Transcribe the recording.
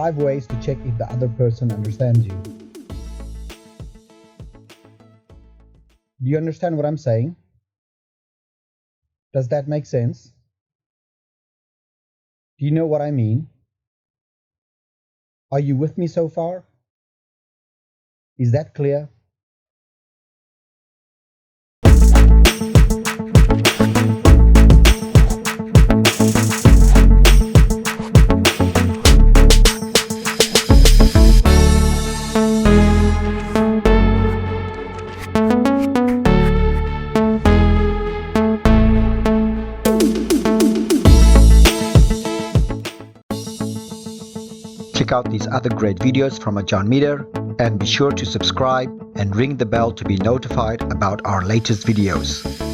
5 ways to check if the other person understands you. Do you understand what I'm saying? Does that make sense? Do you know what I mean? Are you with me so far? Is that clear? Check out these other great videos from Ajarn Mieder and be sure to subscribe and ring the bell to be notified about our latest videos.